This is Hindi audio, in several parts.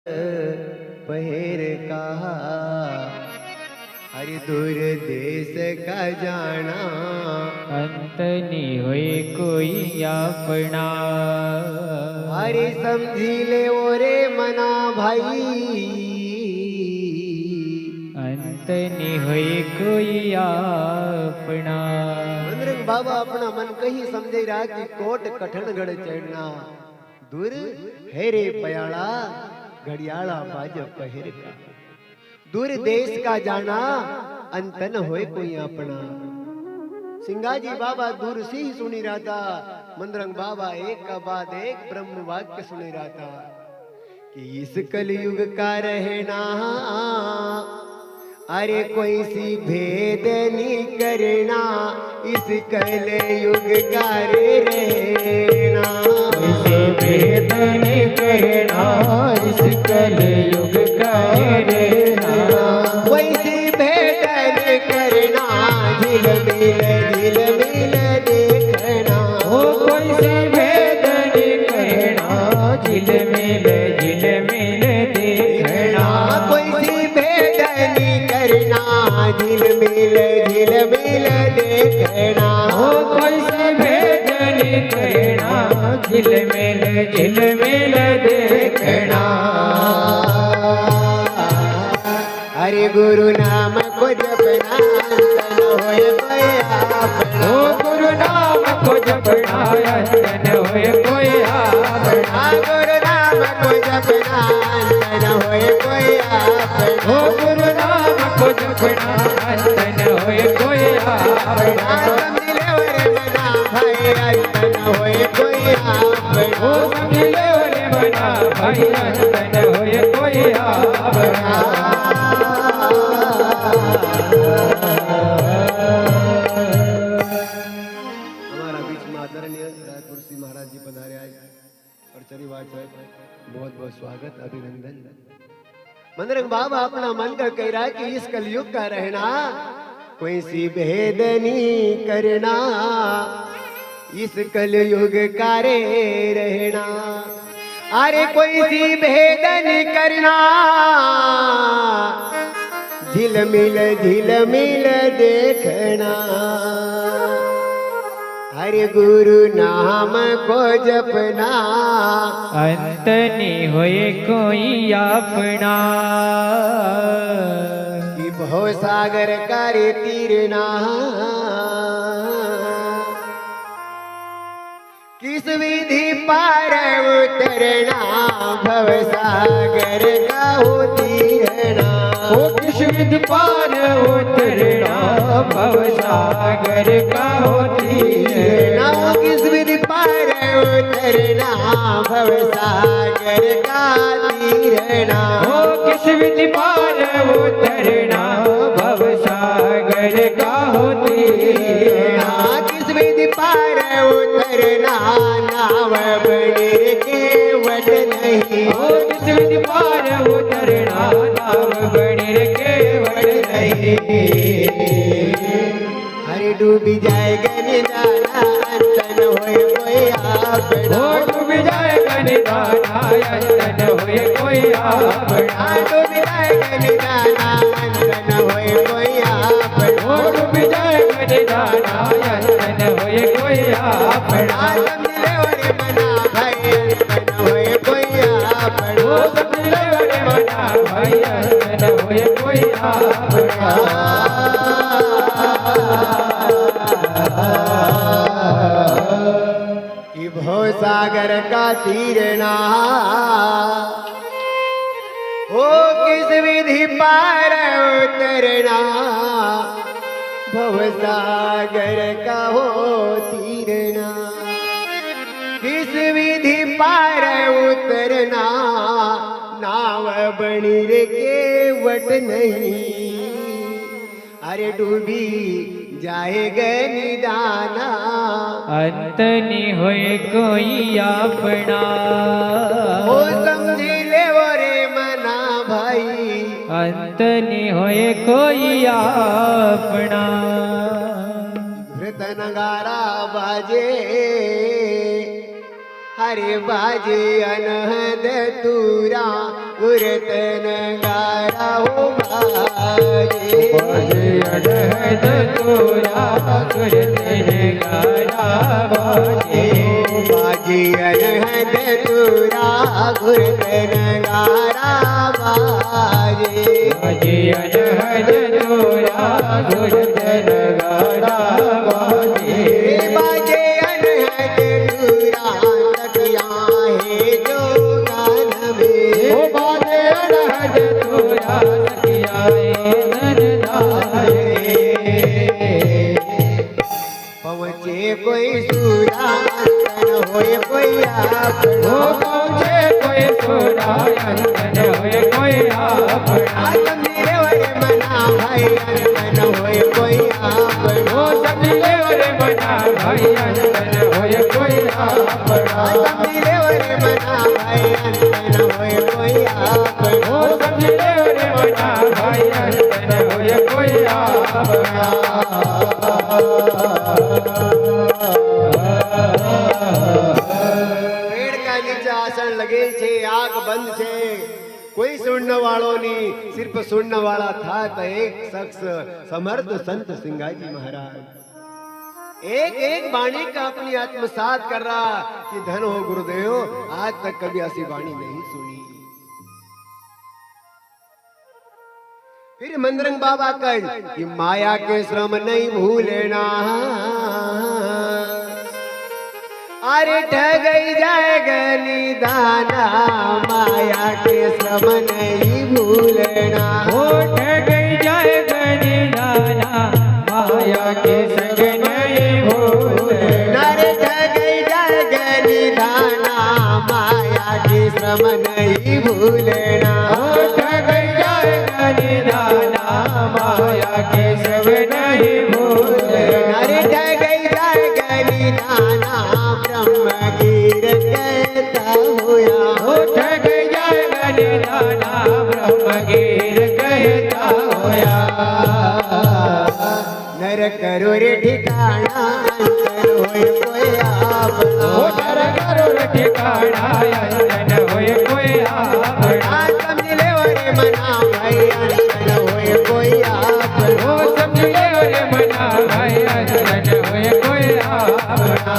पहेर कहा हरि दूर देश का जाना अंत नी होए कोई अपना। हरि समझी ले ओरे मना भाई अंत नी होए कोई अपना। मंदरंग बाबा अपना मन कहीं समझे रहा कि कोट कठनगढ़ चढ़ना दूर है रे पयाला घड़ियाला बाज पहेर का। दूर देश का जाना अंत न होए कोई अपना। सिंगाजी बाबा दूर से ही सुनी रहा था। मंदरंग बाबा एक का बाद एक ब्रह्म वाक्य सुनी रहा था कि इस कलयुग का रहना अरे कोई सी भेद नहीं करना इस कलयुग का रहना। इसे भेद नहीं करना इस कलयुग का रहना। वैसे भेद नहीं करना झिल मिल देखना। हो कोई से भेद नहीं करना झिल मिल देखना। कोई सी भेद नहीं करना झिल मिल देखना। हो कोई से भेद नहीं करना झिल मिल देखना। हरे गुरु नाम को जपना तन होए कोई अपना। ओ गुरु नाम को जपना तन होए कोई अपना। गुरु नाम को जपना तन होए कोई अपना। ओ गुरु नाम को जपना तन होए कोई अपना। मिले रे मना भाई तन होए कोई अपना। ओ मिले रे मना भाई तन होए कोई अपना। हमारा बीच में आदरणीय रायपुर सिंह महाराज जी पधारे आए और चरीवार साहब बहुत बहुत स्वागत अभिनंदन। मंदरंग बाबा अपना मन का कह रहा है कि इस कलयुग का रहना कोई सी भेद नहीं करना इस कलयुग का रे रहना। अरे कोई सी भेद नहीं करना झिल मिल देखना। हरे गुरु नाम को जपना अंत नहीं होए कोई अपना। कि भव सागर का रे तीरना। किस विधि पार उतरना भव सागर का हो तीरना। ओ किस विधि पार उतरना भव सागर का होती है। ना किस विधि पार उतरना भव सागर का तीरना। ओ किस विधि पार उतरना भव सागर का होती है। किस विधि पार उतरना नाव बनेर के वट नहीं। ओ किस विधि पार उतरना नाव बनेर के वट नहीं। हरे डूबी जाएगा निदाना अंतन होए कोई अपना। ओ डूबी जाएगा निदाना अंतन होए कोई अपना। डूबी जाएगा निदाना अंतन होए कोई अपना। ओ डूबी जाएगा निदाना अंतन होए कोई अपना। मिले ओरे मना भाई अंतन होए कोई अपना। ओ सब मिले ओरे मना भाई अंतन होए कोई अपना। कि भव सागर का तीरना हो किस विधि पार उतरना भव सागर का हो तीरना। किस विधि पार उतरना नाव बनीर के वट नहीं। अरे डूबी जाएगा निदाना अंत नहीं होए कोई अपना। ओ समझी ले रे मना भाई अंत नहीं होए कोई अपना। घृत नगारा बाजे हरे बाजे अनहद तूरा गुरतन गारा हो बाजे बाजे अनहद तोरा गुरतन गारा बाजे बाजे अनहद तोरा गुरतन गारा बाजे बाजे अनहद तोरा गुरतन गारा बाजे बाजे अनहद तोरा तकिया है जो गान में ओ बाजे अनहद तोरा तकिया पहुँचे कोई सूरा होए कोई आप ओ पहुँचे कोई सोरा अंतन होए कोई आपना मेरे वरे मना भाई अंतन होए कोई आप ओ समझे ओरे मना भाई अंतन होए कोई आपना मेरे वरे मना भाई अंतन होए कोई आप ओ समझे ओरे मना भाई अंतन होए कोई आपना पेड़ का नीचे आसन लगे छे आग बंद छे कोई सुनने वालों नहीं सिर्फ सुनने वाला था तो एक शख्स समर्थ संत सिंगाजी महाराज एक एक वाणी का अपनी आत्मसात कर रहा कि धन हो गुरुदेव आज तक कभी ऐसी वाणी नहीं सुनी। फिर मंदरंग बाबा कह कि माया के श्रम नहीं भूलना अरे ठगई जाएगा निदाना माया के श्रम नहीं भूलना ओ ठगई जाएगा निदाना माया के संग नहीं भूलना अरे ठगई जाएगा निदाना माया के श्रम नहीं भूलना ओ ठगई जाएगा निदाना माया के सब नहीं भूलना अरे ठगई जाएगा निदाना ब्रह्म गिर कहता हुआ ओ ठगई जाएगा निदाना ब्रह्मगीर कहता होया नर करो रे ठिकाना अंतर होए कोई आपना ओ नर करो ठिकाना अंतन होए कोई आपना समझ ले वरे मना भाई अंतर होए कोई आपना ओ समझ ले ओरे मना भाई अंतन होए कोई आपना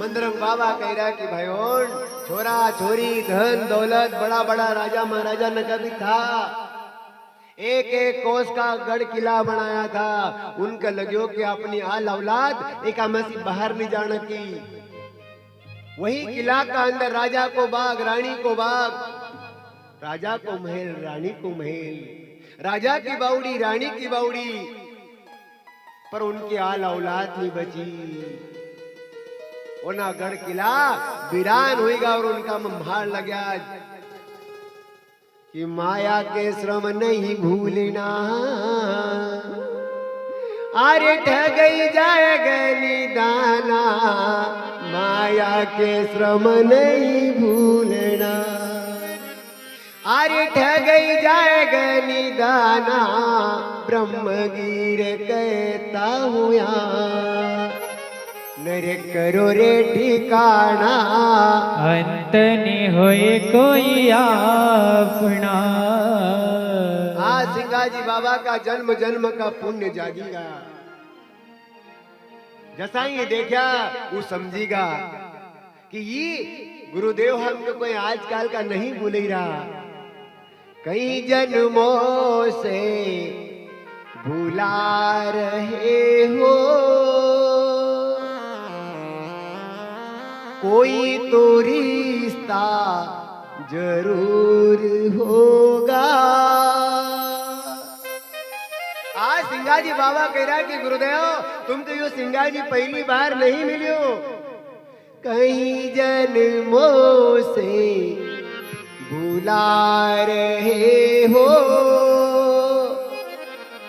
मंदरम बाबा कह रहा कि भाई छोरा छोरी धन दौलत बड़ा बड़ा राजा महाराजा न कभी था एक एक कोस का गढ़ किला बनाया था उनका लग्यो कि अपनी आल औलाद एक मसी बाहर नहीं जाने की वही किला का अंदर राजा को बाग रानी को बाग राजा को महल रानी को महल राजा की बावड़ी रानी की बावड़ी पर उनकी आल औलाद नहीं बची ओना गढ़ किला वीरान होएगा और उनका मम्हार लग गया कि माया के श्रम नहीं भूलना अरे ठगई जाएगा निदाना माया के श्रम नहीं भूलना अरे ठगई जाएगा निदाना ब्रह्मगीर कहता हुआ नर करो रे ठिकाना अंतनी होए कोई आपना आज सिंगाजी बाबा का जन्म जन्म का पुण्य जागेगा जैसा ही देखा वो समझेगा कि ये गुरुदेव हमको कोई आजकल का नहीं भूल रहा कई जन्मों से भुला रहे हो कोई तो रिश्ता जरूर होगा। आज सिंगाजी बाबा कह रहा कि गुरुदेव तुम तो यो सिंगाजी पहली बार नहीं मिलियो कई जन्मों से भुला रहे हो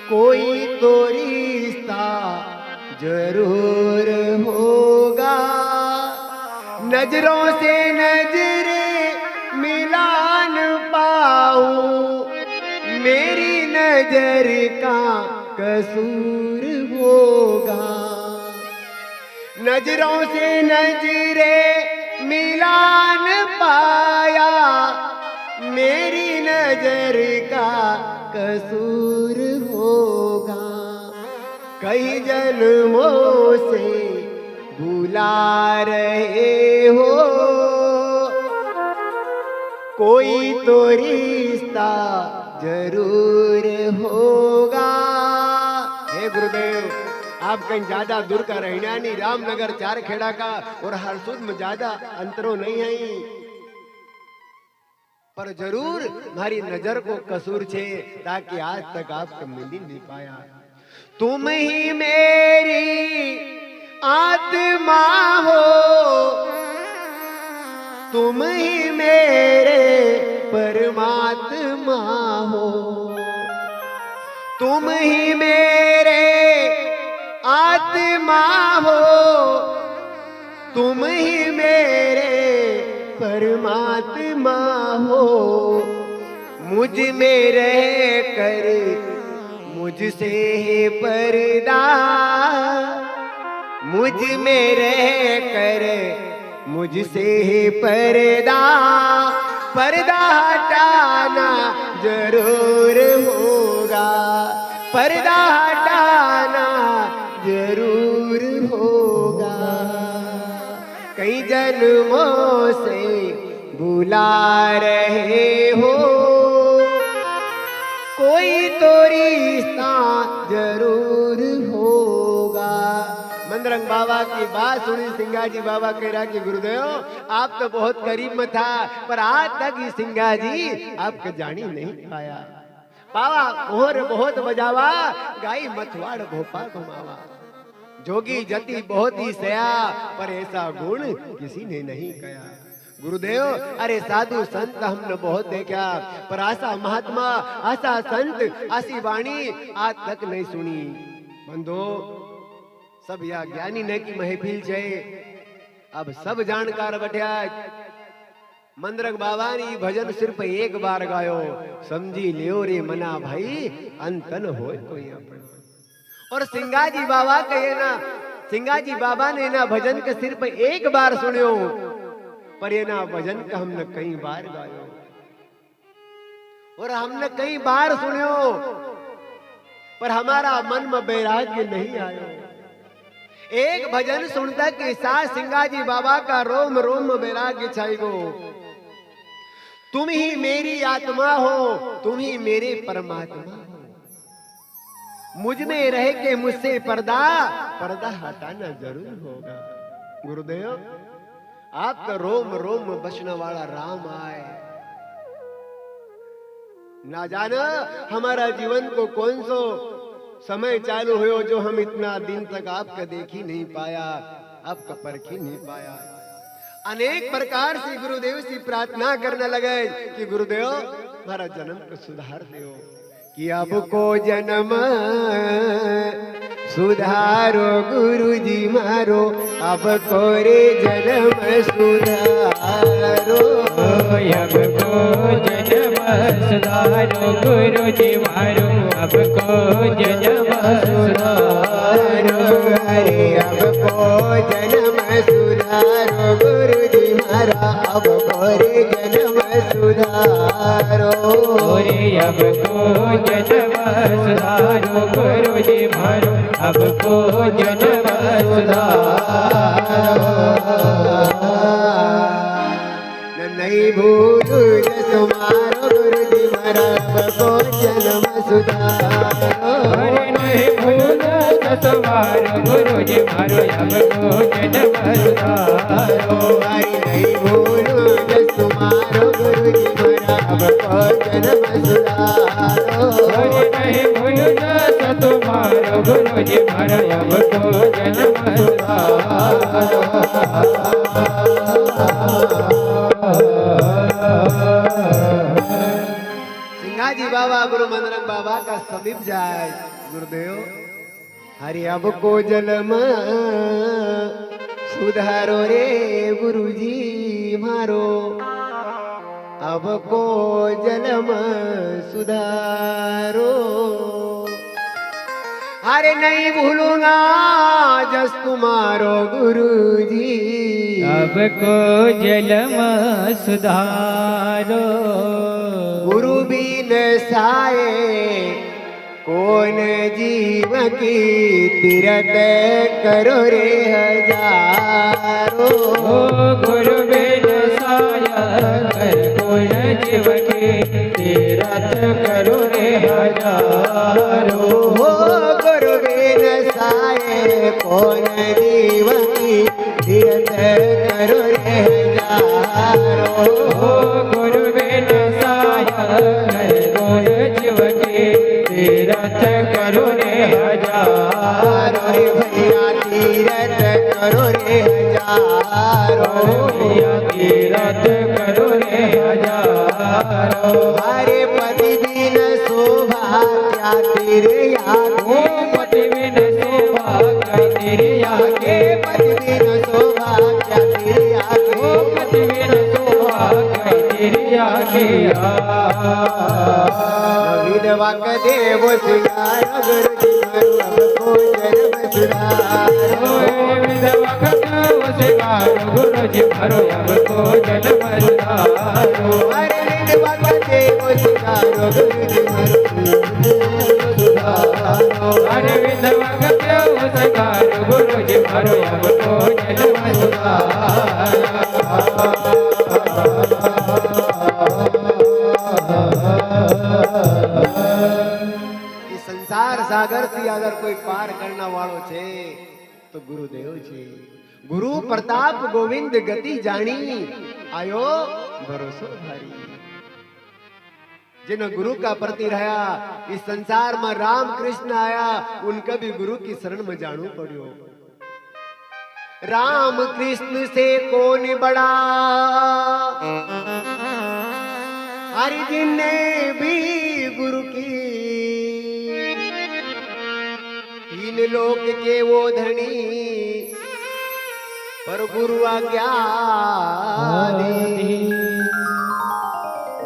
कोई तो रिश्ता जरूर होगा। नजरों से नजर मिलान पाऊं मेरी नजर का कसूर होगा। नजरों से नजरे मिलान पाया, मेरी नजर का कसूर होगा। कई जन्मों से बुला रहे हो, कोई तो रिश्ता जरूर होगा। हे गुरुदेव, आप कहीं ज्यादा दूर का रहना नहीं, रामनगर चारखेड़ा का और हरसुद में ज्यादा अंतरों नहीं है, पर जरूर मारी नजर को कसूर छे, ताकि आज तक आपको मिल ही नहीं पाया। तुम ही मेरी आत्मा हो, तुम ही मेरे परमात्मा हो, तुम ही मेरे आत्मा हो, तुम ही मेरे परमात्मा हो। मुझ में रह कर मुझसे है पर्दा, मुझ में रह कर मुझसे है पर्दा, पर्दा हटाना जरूर होगा, पर्दा हटाना जरूर होगा। कई जन्मों से बुला रहे हो, कोई तो रिश्ता जरूर होगा। मंदरंग बाबा की बात सुनी, सिंगाजी बाबा कह रहा कि गुरुदेव आप तो बहुत करीब में था, पर आज तक ये सिंगाजी आपको जानी नहीं पाया। पावा मोहर बहुत बजावा, गाई मथवाड़ भोपा घुमावा। जोगी जति बहुत ही सया, पर ऐसा गुण किसी ने नहीं कया। गुरुदेव, अरे साधु संत हमने बहुत देखा, पर आशा महात्मा, आशा संत, आशी वाणी आज तक नहीं सुनी। बंधो, सब या ज्ञानी ने की महफिल छे, अब सब जानकार बैठा। मंदरंग बाबा ने भजन सिर्फ एक बार गायो, समझी लियो रे मना भाई, अंतन होय कोई अपना। और सिंगाजी बाबा कहे ना, सिंगाजी बाबा ने ना भजन के सिर्फ एक बार सुनियो, पर ये ना भजन का हमने कई बार गायो, और हमने कई बार सुनियो, पर हमारा मन में बैराग्य नहीं आयो। एक भजन सुनता कि सास सिंगाजी बाबा का रोम रोम में बैराग्य छाएगो। तुम ही मेरी आत्मा हो, तुम ही मेरे परमात्मा हो, मुझ में रह के मुझसे पर्दा हटाना जरूर होगा। गुरुदेव, आप तो रोम रोम में बसने वाला राम आए। ना जाना हमारा जीवन को कौन सो समय चालू हो जो हम इतना दिन तक आपका देख ही नहीं पाया, आपका परख ही नहीं पाया। अनेक प्रकार से गुरुदेव से प्रार्थना करने लगे कि गुरुदेव हमारा जन्म को सुधार दो, कि अब को जन्म सुधारो गुरुजी मारो, अब को रे जन्म सुधारो, अब को जन्म सुधारो गुरुजी मारो, अब को जन्म सुधारो, अरे अब को जन्म सुधारो गुरुजी मारा, अब को रे जन्म सुधारो, रे अब को जन्म सुधारो गुरुजी मारो, अब को जन्म सुधारो। नहीं भूलू तुम्हारो गुरुजी मारा, अब को जन्म सुधारो, अरे नहीं भूला तुम्हारो गुरुजी मारो, अब को जन्म सुधारो, अरे नहीं भूलू तुम्हारो गुरुजी मारा, अब को जन्म सुधारो, अरे नहीं भूला तुम्हारो गुरुजी मारो, अब को जन्म सुधारो। सिंगाजी बाबा गुरु मंदरंग बाबा का समीप जाए। गुरुदेव, हरि अब को जन्म सुधारो रे गुरुजी मारो, अब को जन्म सुधारो, अरे नहीं भूलूंगा जस तुम्हारो गुरुजी। सबको जन्म सुधारो। गुरु बिन साए कौन जीव की तीरथ करो रे हजारो। गुरु बिन साया कर कौन जीव की तीरथ करो रे हजारो। गुरु बिन साए कौन जीव की तीरथ करो रे हजारो। गुरु बिन साया कर कौन जीव की तीरथ करो रे हजारो। रे भैया तीरथ करो रे हजारो। भैया तीरथ करो रे हजारो। हरे पति बिन शोभा क्या तेरे आगे। पति बिन शोभा क्या तेरे आगे। पति बिन शोभा क्या तेरे आगे। पति बिन शोभा क्या तेरे आगे। विधवा का देव सिंगार गुरु जी मरु अब को जन्म सुधारो। विधवा का देव सिंगार गुरु जी मरु अब को जन्म सुधारो। अरे विधवा का देव सिंगार गुरु जी मरु सुधारो। अरे विधवा का देव सिंगार गुरु जी मरु अब को जन्म सुधारो। संसार सागर थी अगर कोई पार करना वालो छे तो गुरुदेव छे। गुरु प्रताप गोविंद गति जानी आयो भरोसो भारी। जिन गुरु का प्रति रहा इस संसार में राम कृष्ण आया उनका भी गुरु की शरण में जानू पड़ियो। राम कृष्ण से कौन बड़ा हरि जिनने भी गुरु की तीन लोक के वो धनी पर गुरु आज्ञा दी।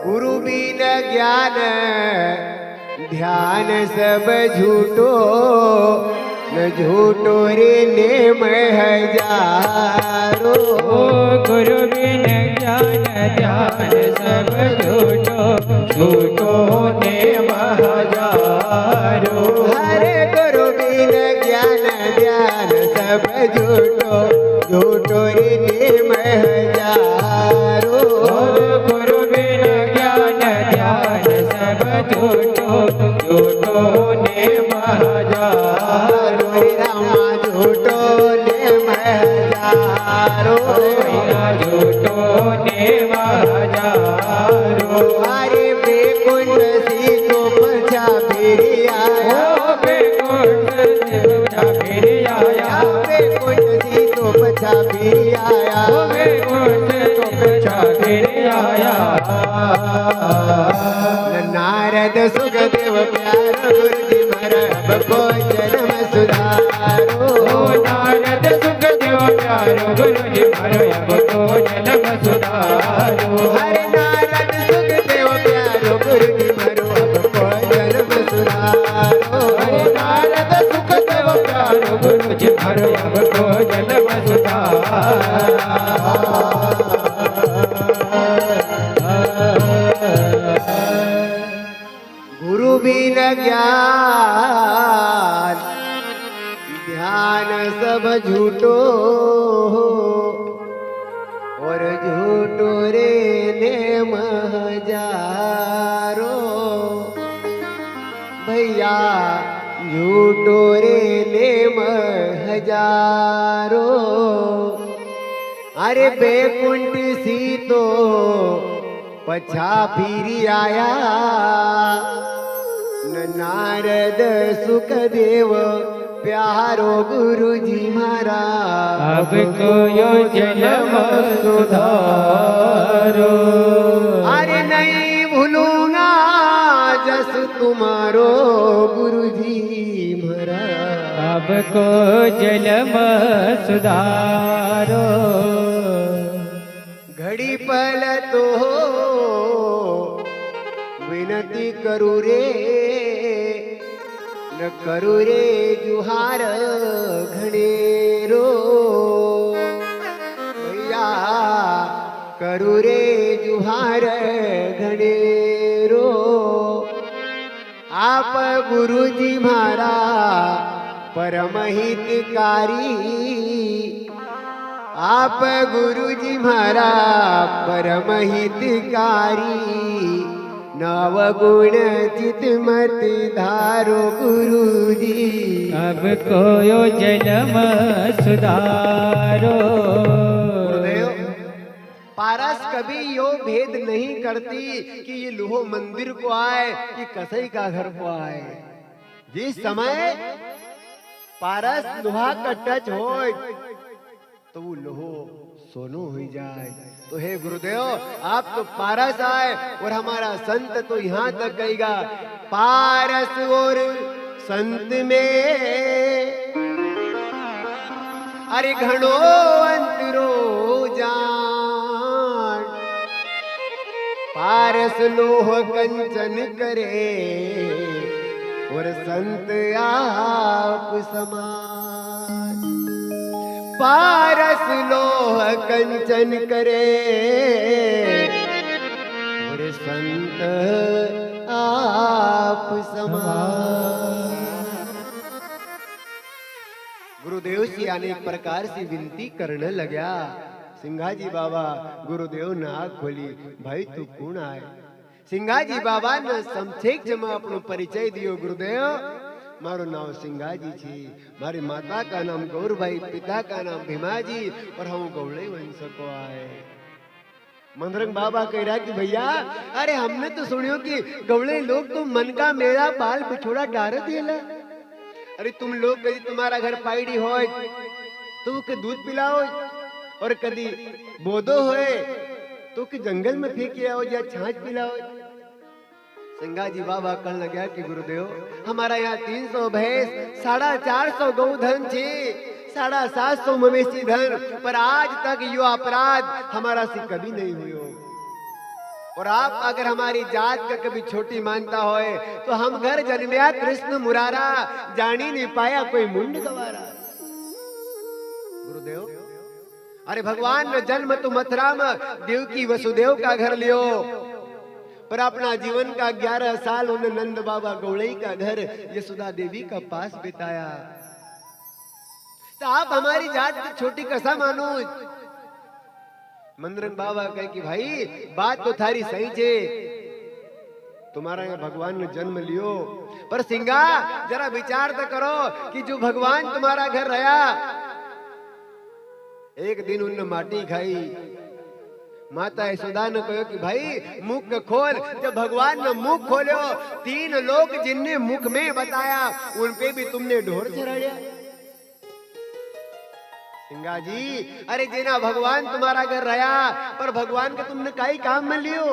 गुरु बिन ज्ञान ध्यान सब झूठो न झूठो रे नेम हजारो। गुरु बिन ज्ञान ध्यान सब झूठो झूठो नेम हजारो। हरे गुरु बिन ज्ञान ध्यान सब झूठो झूठो रे नेम हजारो। गुरु बिन ज्ञान ध्यान सब झूठो झूठो नेम हजारो। रामा झूठो नेम हजारो। झूठो नेम हजारो। हरे बेकुंठ सी तो पछा फिरी आया। बेकुंठ फिर आया। बेकुंठ सी तो पछा फिरी आया। बेकुंठ फिर आया। नारद सुखदेव प्यार गुरु जी मरब को जन्म सुधारो। नारद सुखदेव प्यारो गुरु जी मरो अब को जन्म सुधारो। हरे नारद सुखदेव प्यार गुरु जी मरो अब को जन्म सुधारो। नारद सुखदेव प्यारो गुरु जी मरो अब को जन्म गुरु बिन ज्ञान ध्यान सब झूठो और झूठो रे नेम हजारो। भैया झूठो रे नेम हजारो। अरे बेकुंठ सी तो पछा फिरी आया। न नारद सुखदेव प्यारो गुरु जी मारा अब को यो जन्म सुधारो। अरे नहीं भूलूंगा जस तुम्हारो गुरु जी मारा। अब को जन्म सुधारो। घड़ी पल तो विनती करू रे न करू रे जुहार घणेरो भैया करू रे जुहार घणेरो आप गुरुजी मारा परम हितकारी आप गुरुजी मारा परम हितकारी नव गुण चित मत धारो गुरुजी अब कोयो जन्म सुधारो। गुरुदेव पारस कभी यो भेद नहीं करती कि ये लोहो मंदिर को आए कि कसई का घर को आए। जिस समय पारस लोहा का टच हो तो वो लोहो सोनो हो जाए। तो हे गुरुदेव आप तो पारस आए और हमारा संत तो यहाँ तक कहेगा पारस और संत में अरे घणो अंतरो जान पारस लोह कंचन करे और संत आप समान पारस लोह कंचन करे और संत आप समान। गुरुदेव से अनेक प्रकार से विनती करने लगा। सिंघाजी बाबा गुरुदेव ने आँख खोली, भाई तू कौन आए? सिंघाजी बाबा ने समछेक जमा अपनो परिचय दियो। गुरुदेव मारो नाम सिंघाजी छी, मारी माता का नाम गौरभाई, पिता का नाम भीमाजी और हम गौड़े वंश को आए। मंदरंग बाबा कह रहा कि भैया अरे हमने तो सुनियो कि गौड़े लोग तो मन का मेरा बाल बिछोड़ा डार देला। अरे तुम लोग कभी तुम्हारा घर पाइडी होय तो के दूध पिलाओ और कभी बोधो होए तो के जंगल में फेंक आओ या छाछ पिलाओ। सिंघाजी बाबा कहने लगा कि गुरुदेव हमारा यहाँ 300 भैंस 450 गौधन छे 750 मवेशी धन पर आज तक यो अपराध हमारा से कभी नहीं हुयो। और आप अगर हमारी जात का कभी छोटी मानता होए तो हम घर जन्मया कृष्ण मुरारा जानी नहीं पाया कोई मुंड गवारा। गुरुदेव अरे भगवान ने जन्म तो मथुरा में देवकी वसुदेव का घर लियो पर अपना जीवन का 11 साल उन्हें नंद बाबा गौड़ई का घर यशोदा देवी का पास बिताया। तो आप हमारी जात की छोटी कसा मानो? मंदरंग बाबा कहे कि भाई बात तो थारी सही छे, तुम्हारा यहाँ भगवान ने जन्म लियो पर सिंगा जरा विचार तो करो कि जो भगवान तुम्हारा घर रहा एक दिन उनने माटी खाई। माता यशोदा ने कहो कि भाई मुख खोल। जब भगवान ने मुख खोलो 3 लोग जिनने मुख में बताया उन पे भी तुमने ढोर चढ़ाया। सिंगा जी अरे जेना भगवान तुम्हारा घर रहा पर भगवान के तुमने काई काम में लियो।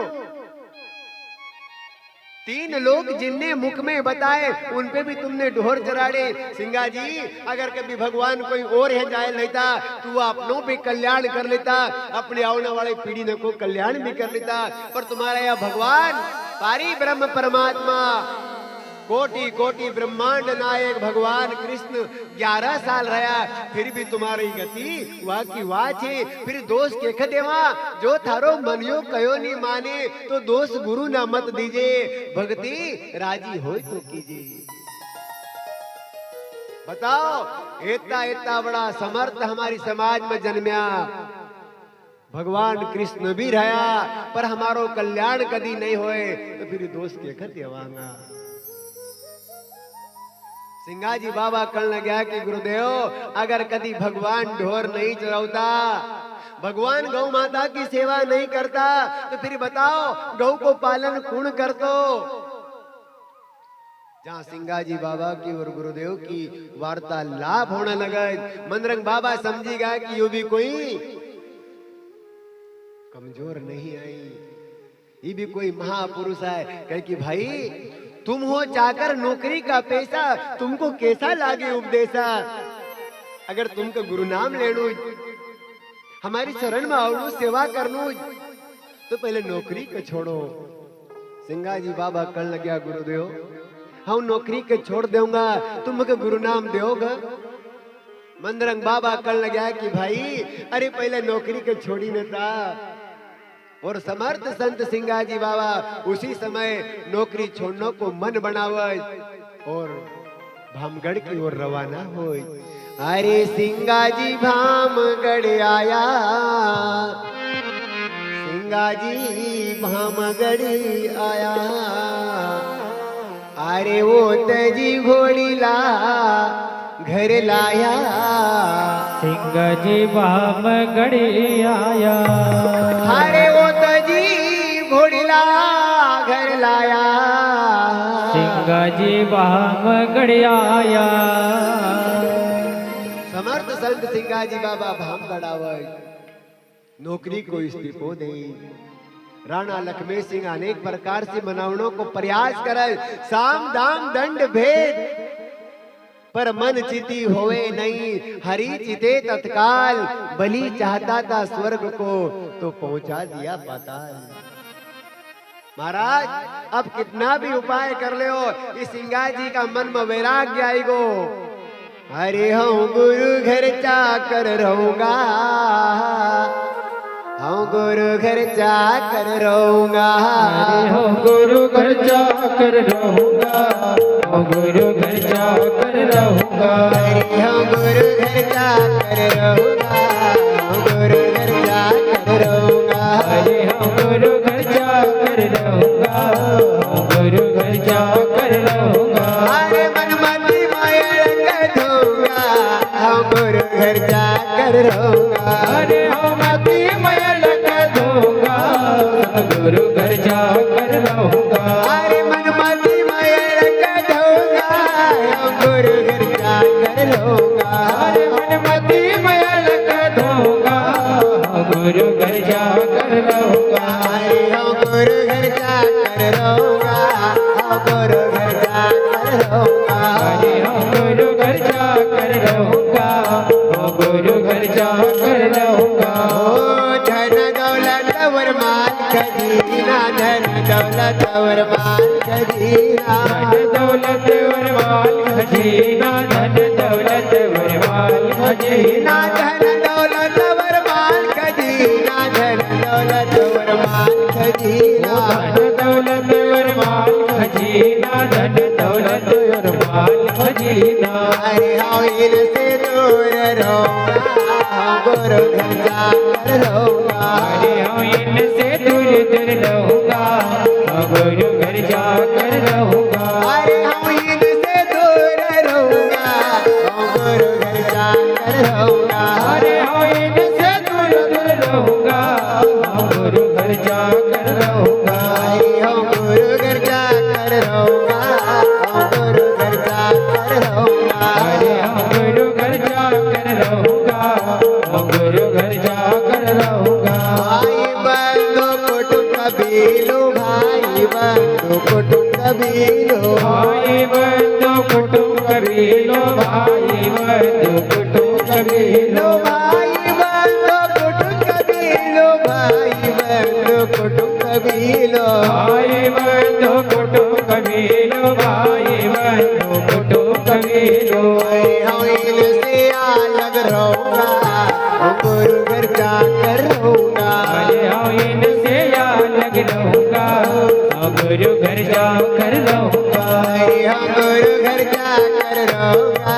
3 लोग जिनने मुख में बताए उन पे भी तुमने ढोर चढ़ाड़े। सिंगा जी अगर कभी भगवान कोई और है जाए लेता तो वो अपनों पे कल्याण कर लेता, अपने आने वाले पीढ़ी ने को कल्याण भी कर लेता। पर तुम्हारा यह भगवान पारी ब्रह्म परमात्मा कोटि कोटि ब्रह्मांड नायक भगवान कृष्ण 11 साल रहा फिर भी तुम्हारी गति वाह की वाह छे। फिर दोष के खदेवा जो थारो मनियो कयो नहीं माने तो दोष गुरु ना मत दीजे, भक्ति राजी हो तो कीजिए। बताओ इतना इतना बड़ा समर्थ हमारी समाज में जन्मया भगवान कृष्ण भी रहा पर हमारो कल्याण कदी नहीं होए तो फिर दोष के खदेवांगा। सिंघाजी बाबा कहने लगा कि गुरुदेव अगर कभी भगवान ढोर नहीं चरावता, भगवान गौ माता की सेवा नहीं करता तो फिर बताओ गौ को पालन कौन करतो? जहाँ सिंघाजी बाबा की और गुरुदेव की वार्तालाप होने लगा मंदरंग बाबा समझेगा कि यो भी कोई कमजोर नहीं आई, ये भी कोई महापुरुष है। कहे कि भाई तुम हो चाकर नौकरी का पैसा तुमको कैसा लागे उपदेशा? अगर तुमको गुरु नाम लेनो हमारी शरण में आओ सेवा करनो तो पहले नौकरी को छोड़ो। सिंघाजी बाबा कहने लगा गुरुदेव हम नौकरी के छोड़ दूंगा, तुम मुझे गुरु नाम दोगे? मंदरंग बाबा कल लगा कि भाई अरे पहले नौकरी के छोड़ी न था। और समर्थ संत सिंगाजी बाबा उसी समय नौकरी छोड़ने को मन बनावे और भामगढ़ की ओर रवाना हो। अरे सिंगाजी भामगढ़ आया, सिंगाजी भामगढ़ आया। अरे वो तजी घोड़ी ला घर लाया, सिंगाजी भामगढ़ आया। अरे वो तजी घोड़ी ला घर लाया, सिंगाजी भामगढ़ आया। समर्थ संत सिंगाजी बाबा भामगढ़ आवे, नौकरी को इस्तीफो दे। राणा लक्ष्मी सिंह अनेक प्रकार से मनावणों को प्रयास करे, साम दाम दंड भेद, पर मन चिति होवे नहीं। हरि चिते तत्काल, बलि चाहता था स्वर्ग को तो पहुंचा दिया पाताल। महाराज अब कितना भी उपाय कर ले हो, इस सिंगाजी का मन में वैराग्य आएगो। अरे हम गुरु घर चाकर रहूंगा, हम गुरु घर चाकर रहूंगा। अरे हम गुरु घर जाकर रहूंगा, हम गुरु घर जाकर रहूंगा। अरे हम गुरु घर जाकर रहूंगा, हम गुरु घर जाकर रहूंगा। अरे हम गुरु घर जाकर रहूंगा, हम गुरु घर जाकर रहूंगा। अरे मनमती माया कर दूंगा, हम गुरु घर जाकर रहूंगा। अरे हम अति मैल कर दूंगा, गुरु घर जाकर रहूंगा। अरे मनमती माया कर दूंगा, हम गुरु घर जाकर रहूंगा। अरे मनमती मैल कर दूंगा, गुरु घर जाकर रहूंगा। अरे हम गुरु घर जाकर रहूंगा, हम गुरु घर जाकर रहूंगा। अरे हम गुरु घर जाकर रहूंगा, हम गुरु घर जाकर रहूंगा। ओ धन दौलत और माल खजीना, धन दौलत और माल खजीना। धन दौलत और माल खजीना, धन दौलत और माल खजीना। धन दौलत और माल खजीना, धन दौलत और माल खजीना। धन दौलत और माल खजीना, धन दौलत और माल खजीना। अरे हाँ इनसे दूर रहूंगा, गुरु घर जाकर रहूंगा। अरे हम इनसे दूर दूर रहूंगा, गुरु घर जाकर रहूंगा। अरे हम इनसे दूर रहूंगा, गुरु घर जाकर रहूंगा। अरे हम इनसे दूर दूर रहूंगा, गुरु घर जाकर रहूंगा। अरे हम गुरु घर जाकर रहूंगा, गुरु घर जाकर रहूंगा। अरे हम गुरु घर जाकर रहूंगा, गुरु घर जाकर रहूंगा। भाई बंधु कुटुंब कबीलो, भाई बंधु कुटुंब कबीलो। भाई बंधु कुटुंब कबीलो, भाई बंधु कुटुंब कबीलो। भाई बंधु कुटुंब कबीलो, भाई बंधु कुटुंब कबीलो। भाई बंधु कुटुंब कबीलो, भाई बंधु कुटुंब कबीलो। अरे हम इनसे अलग रहूंगा, गुरु घर जाकर रहूंगा। अरे हम इनसे अलग रहूंगा, गुरु घर जाकर रहूंगा। अरे हम गुरु घर जाकर रहूंगा,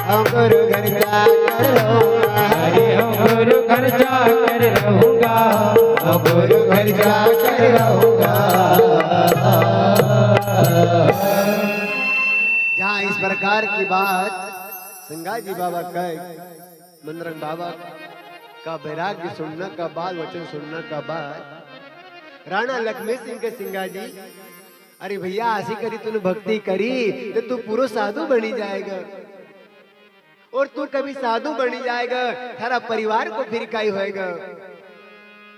हम गुरु घर जाकर रहूंगा। अरे हम गुरु घर जाकर रहूंगा, गुरु घर जाकर रहूंगा। जहाँ इस प्रकार की बात सिंगाजी बाबा कहे, मंदरंग बाबा का वैराग्य सुनने का बाद, वचन सुनने का बाद राणा लक्ष्मी सिंह के सिंगाजी, अरे भैया ऐसी करी तूने भक्ति करी तो तू पूरा साधु बनी जाएगा, और तू कभी साधु बनी जाएगा, थारा परिवार को फिर काई होएगा।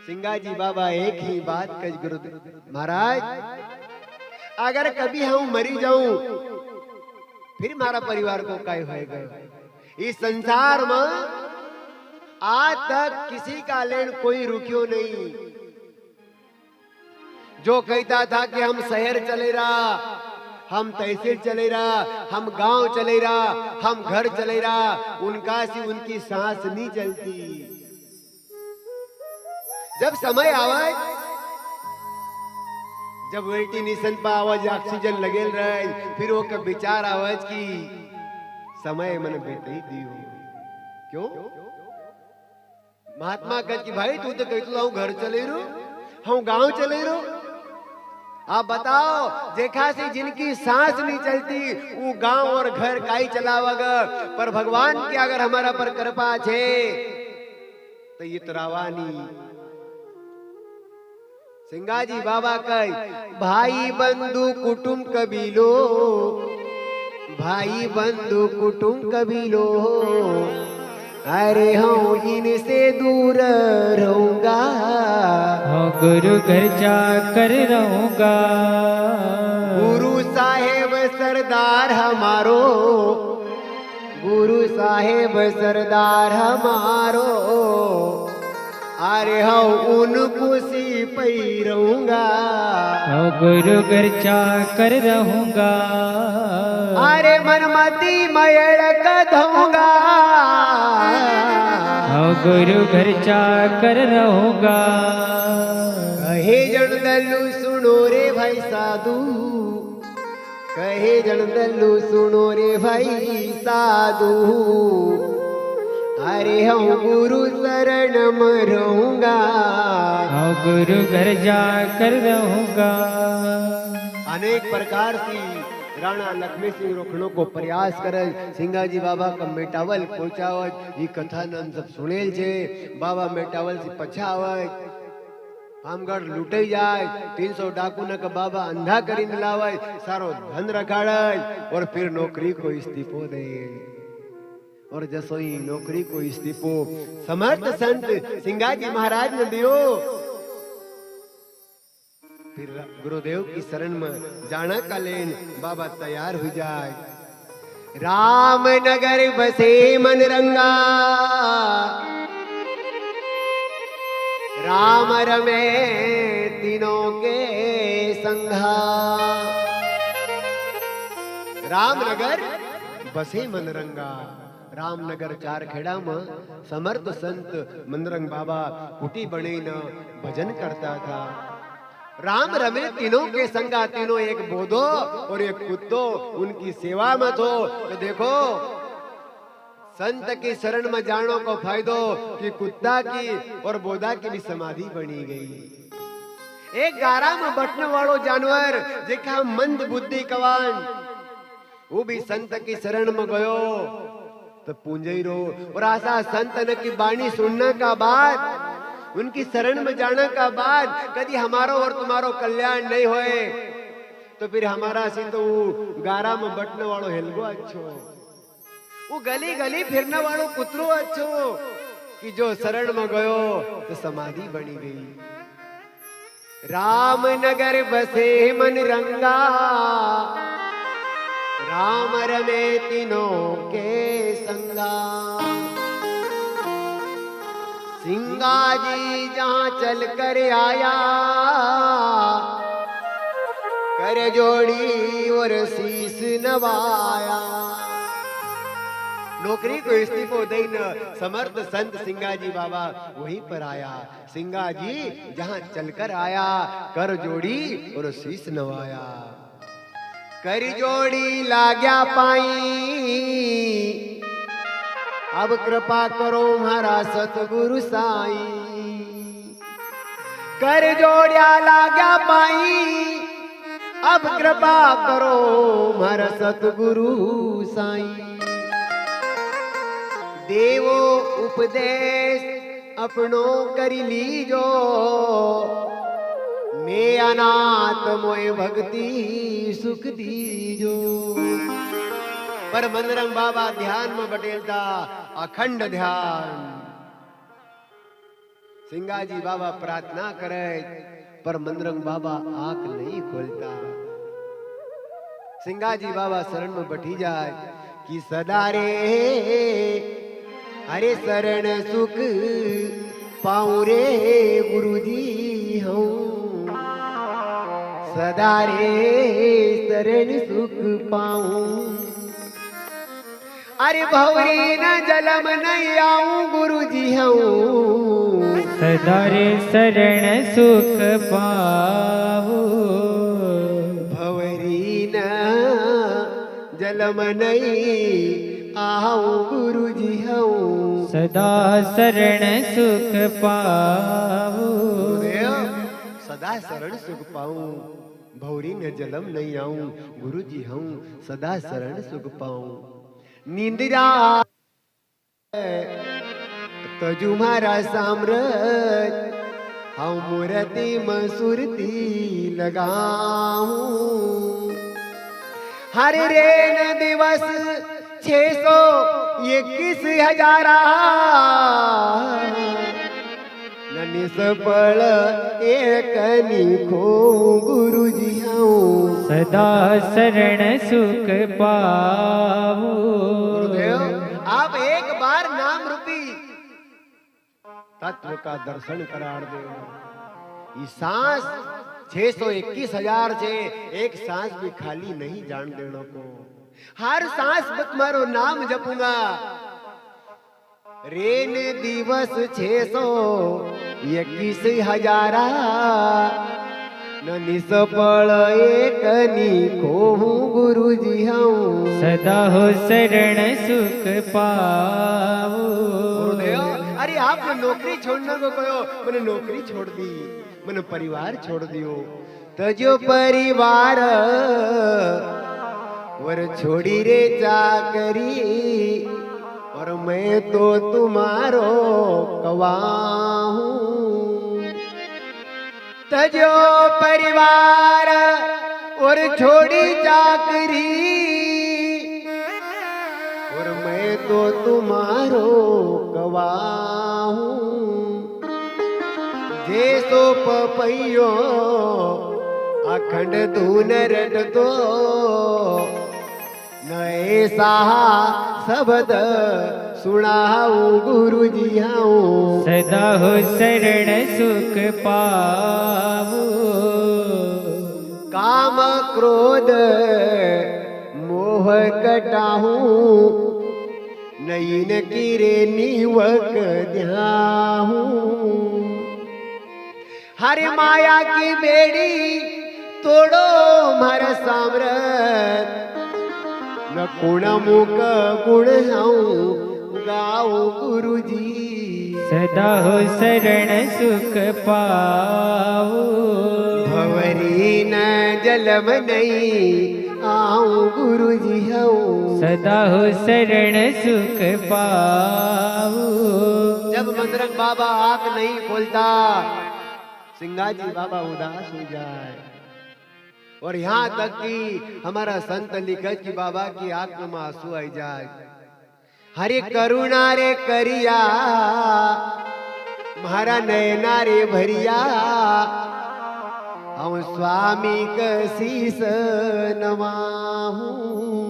सिंगाजी बाबा एक ही बात कह, गुरु महाराज अगर कभी हम मरी जाऊं फिर हमारा परिवार को काय होएगा। इस संसार में आज तक किसी का लेन कोई रुकियो नहीं। जो कहता था कि हम शहर चले रहा, हम तहसील चले रहा, हम गांव चले रहा, हम घर चले रहा, उनका सी उनकी सांस नहीं चलती। जब समय आवाज, जब वेंटिलेशन पर आवाज ऑक्सीजन लगेल रहे, फिर वो का विचार आवाज की समय मन बेटे ही दियो। क्यों? महात्मा कहते कि भाई तू तो कहते हूँ घर चले रो, हम गांव चले रो। आप बताओ, देखा से जिनकी सांस नहीं चलती वो गांव और घर का ही चलावगा। पर भगवान की अगर हमारा पर कृपा छे तो ये तरावानी सिंगाजी बाबा कह भाई बंधु कुटुंब कबीलो, भाई बंधु कुटुंब कबीलो, अरे हूँ इनसे दूर रहूंगा, हाँ गुरु घर जाकर रहूंगा। गुरु साहेब सरदार हमारो, गुरु साहेब सरदार हमारो, अरे हाँ उनको सी पई रहूंगा, हाँ गुरु घर जाकर रहूंगा। अरे मनमती मयड़ कधूंगा, हाँ गुरु घर जाकर रहूंगा। कहे जन दल्लू सुनो रे भाई साधु, कहे जन दल्लू सुनो रे भाई साधु, अरे हम गुरु शरण में रहूंगा, हाँ गुरु घर जाकर रहूंगा। अनेक प्रकार की राणा लक्ष्मी सिंह रोखड़ो को प्रयास करे, सिंगाजी बाबा का मेटावल पहुंचावत, ये कथा नन सब सुनेल छे। बाबा मेटावल से पछावत, हमगढ़ लूटे जाए, 300 डाकू न का बाबा अंधा करी लावे, सारो धन रखाड़े और फिर नौकरी को इस्तीफो दे। और जसोई नौकरी को इस्तीफो समर्थ संत सिंगाजी महाराज ने दियो, फिर गुरुदेव की शरण में जाना का लेन बाबा तैयार हो जाए। रामनगर बसे मन रंगा, राम रमे तीनों के संघा। रामनगर बसे मन रंगा, रामनगर चार खेड़ा में समर्थ संत मनरंग बाबा कुटी बने न भजन करता था। राम रमे तीनों के संगा, तीनों एक बोधो और एक कुत्तो उनकी सेवा में थो। तो देखो संत की शरण में जानो को फायदो कि कुत्ता की और बोधा की भी समाधि बनी गई। एक गारा में बटने वालों जानवर जेका मंद बुद्धि कवान, वो भी संत की शरण में गयो तो पूंजई रो। और आशा संत न की बाणी सुनने का बाद, उनकी शरण में जाने का बाद कभी हमारो और तुम्हारो कल्याण नहीं होए तो फिर हमारा सिंधु गारा में बटने वालों हेलगो अच्छो, वो गली गली फिरने वालों कुतरो अच्छो कि जो शरण में गयो तो समाधि बनी गई। रामनगर बसे मन रंगा, राम रमे तीनों के संगा। सिंगाजी जहां चल कर आया, कर जोड़ी और शीस नवाया। नौकरी को इस्तीफो देना समर्थ संत सिंगाजी बाबा वहीं पर आया। सिंगाजी जहां चलकर आया, कर जोड़ी और शीस नवाया। कर जोड़ी लाग्या पाई, अब कृपा करो हमारा सतगुरु साई। कर जोड़िया लाग्या पाई, अब कृपा करो हमारा सतगुरु साई। देवो उपदेश अपनो करी लीजो, मैं अनाथ मोय भक्ति सुख दीजो। पर मनरंग बाबा ध्यान में बटेलता, अखंड ध्यान। सिंगाजी बाबा प्रार्थना करे पर मनरंग बाबा आंख नहीं खोलता। सिंगाजी बाबा शरण में बैठी जाए कि सदा रे अरे शरण सुख पाऊं रे गुरुजी हूँ। सदा रे शरण सुख पाऊं। अरे भवरी न जलम नहीं आऊं गुरु जी हूँ। सदा रे शरण सुख पाऊं। भवरी न जलम नहीं आऊं गुरु जी हूँ। सदा शरण सुख पाऊं। सदा शरण सुख पाऊं। भौरी न जलम नहीं आऊं गुरु जी हूँ। सदा शरण सुख पाऊं। निंदिरा तजु मारा साम्राज हम मूर्ति मसूरती लगाऊं। हर रेन दिवस 621,000 ननी सफल एक निखो गुरु जी हूँ। सदा शरण सुख पाऊं। गुरुदेव आप एक बार नाम रूपी तत्व का दर्शन करार दे। ये सांस 621,000 से एक सांस भी खाली नहीं जान देना को। हर सांस में तुम्हारो नाम जपूंगा। रेन दिवस 621,000 न निसफल एक निखो गुरु जी हूँ। सदा हो शरण सुख पाऊं। गुरुदेव अरे आपने नौकरी छोड़ने को कहो। मैंने नौकरी छोड़ दी। मैंने परिवार छोड़ दियो। तजो परिवार वर छोड़ी रे चाकरी। और मैं तो तुम्हारो कवाहूं। तजो परिवार और छोड़ी चाकरी। और मैं तो तुम्हारो कवाहूं। जैसो पपैयो अखंड धून रट दो। न ऐसा शब्द सुनाऊं गुरु जी हूँ। सदा हो शरण सुख पाऊं। काम क्रोध मोह कटाहूं। नयन किरे निवक ध्याहूं। हर माया की बेड़ी तोड़ो मार साम्राज्य। न कुण मुख गुण हूँ गाओ गुरु जी। सदा हो शरण सुख पाऊं। भवरी न जलम नहीं आऊं गुरु जी हूँ। सदा हो शरण सुख पाऊं। जब मंदरंग बाबा आंख नहीं खोलता सिंगाजी बाबा उदास हो जाए। और यहाँ तक कि हमारा संत लिखत कि बाबा की आंख में आंसू आई जाए। हरे करुणा रे करिया म्हारा नयना रे भरिया। हम स्वामी का शीस नवाहूं।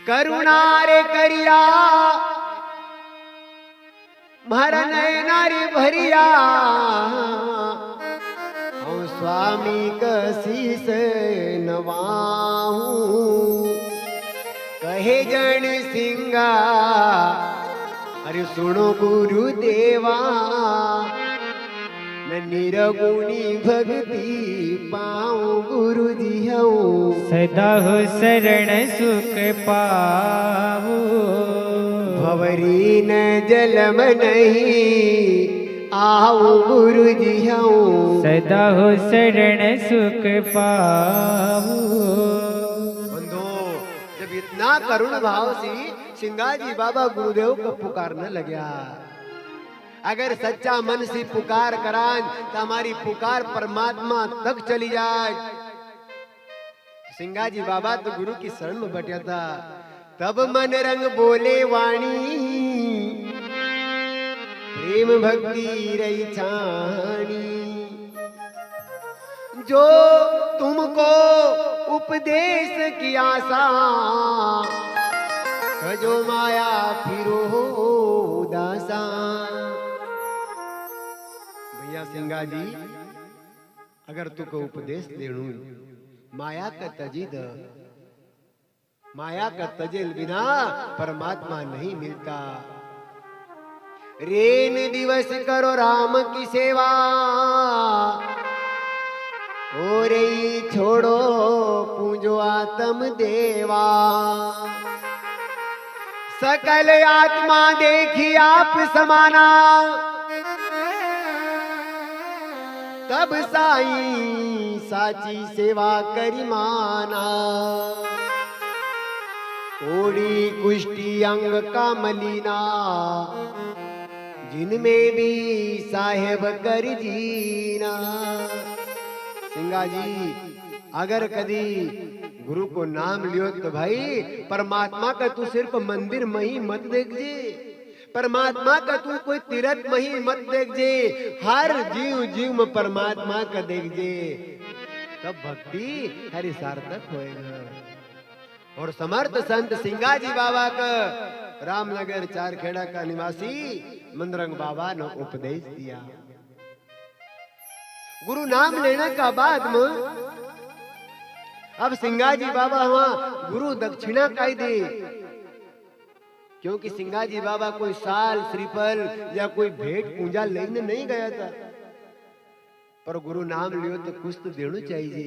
करुणा रे करिया म्हारा नयना रे भरिया। हम स्वामी का शीस नवाहूं। कहे जन सिंगा अरे सुनो गुरु देवा। न निरगुणी भक्ति पाऊं गुरु जी हूँ। सदा हो शरण सुख पाऊं। भवरी न जलम नहीं आओ गुरु जी हूँ। सदा हो शरण सुख पाऊं। बंधो जब इतना करुण भाव से सिंगाजी बाबा गुरुदेव को पुकारने लगा। अगर सच्चा मन से पुकार करान तो हमारी पुकार परमात्मा तक चली जाए। सिंगाजी बाबा तो गुरु की शरण में बैठा था। तब मन रंग बोले वाणी प्रेम भक्ति रही छानी। जो तुमको उपदेश की आशा जो माया फिरो उदासा। भैया सिंगा जी अगर तुको उपदेश देणु माया का तजी द, माया का तजेल बिना परमात्मा नहीं मिलता। रेन दिवस करो राम की सेवा, और छोड़ो पूजो आत्म देवा। सकल आत्मा देखी आप समाना, तब साई साची सेवा करी माना। कोड़ी कुष्टी अंग का मलिना, जिनमें भी साहेब कर जीना। सिंगा जी अगर कदी गुरु को नाम लियो तो भाई परमात्मा का तू सिर्फ मंदिर में ही मत देखजे, परमात्मा का तू कोई तीर्थ में ही मत देखजे, हर जीव जीव में परमात्मा का देखजे, तब भक्ति हरि सार्थक होएगा। और समर्थ संत सिंगा जी बाबा का रामनगर चारखेड़ा का निवासी मंदरंग बाबा ने उपदेश दिया। गुरु नाम लेने का बाद में अब सिंगा जी बाबा वहां गुरु दक्षिणा काई दे, क्योंकि सिंगा जी बाबा कोई साल श्रीफल या कोई भेंट पूजा लेने नहीं गया था, पर गुरु नाम लियो तो कुछ तो देना चाहिए।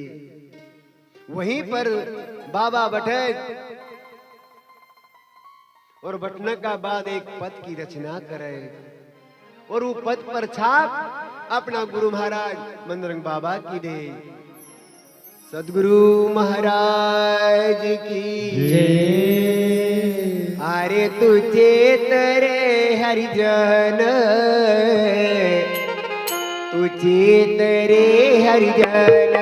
वहीं पर बाबा बैठे और बैठने का बाद एक पद की रचना करे, और वो पद पर छाप अपना गुरु महाराज मंदरंग बाबा की दे। सदगुरु महाराज की जय। अरे तुझे तेरे हरिजन, तुझे तेरे हरिजन,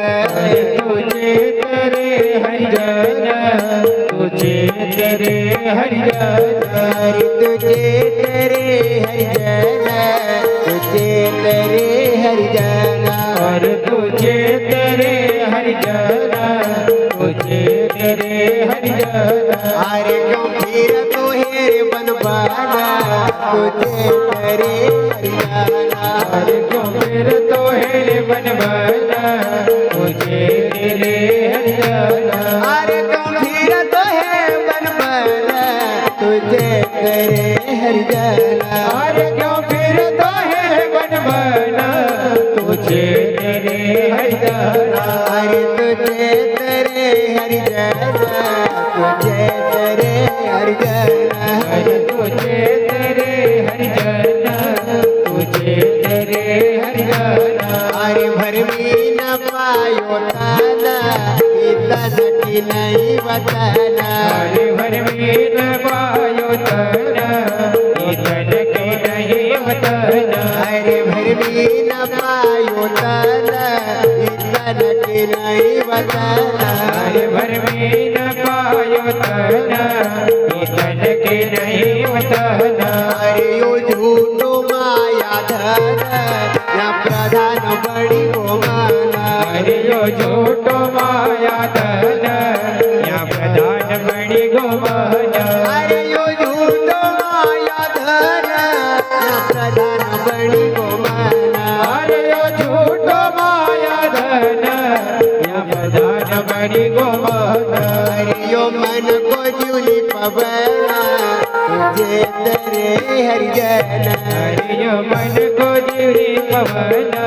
तुझे तेरे हरिजन, तुझे तेरे हरिजन, तुझे तेरे हरिजन, तुझे तेरे हरिजन, और तुझे तेरे हरिजन, तुझे तेरे हरिजन। अरे क्यों फिर तो हेरे बन बाना, तुझे तेरे हरिजन, अरे क्यों फिर तो हेरे बन बना, तुझे तेरे हरिजन। अरे क्यों फिर तो है बन बाना, तुझे तेरे हरिजन, अरे क्यों फिर तो है बन बना, तुझे तेरे हरिजन। अरे तुझे तेरे हरिजन, तुझे तेरे हरिजन, अरे तुझे तेरे हरिजन, तुझे तेरे हरिजन। अरे भरमी न पायो ताना, इतन की नहीं बताना। अरे भर में न पायो तना, इतन के नहीं बताना। अरे भरमी न पायो ताना, इतन की नहीं बताना। अरे भर में न पायो तना, इतन के नहीं बताना। अरे यो झूठो माया धन, या प्रधान बड़ी को माना। अरे यो झूठो माया धन, या प्रधान बड़ी गोमाना। अरे यो झूठो माया धन, या प्रधान बड़ी को माना। अरे यो झूठो माया धन, या प्रधान बड़ी गोमाना। अरे यो मन को जूली पवना, तुझे तेरे हरिजन। हरि यो मन को जीवरी पवना,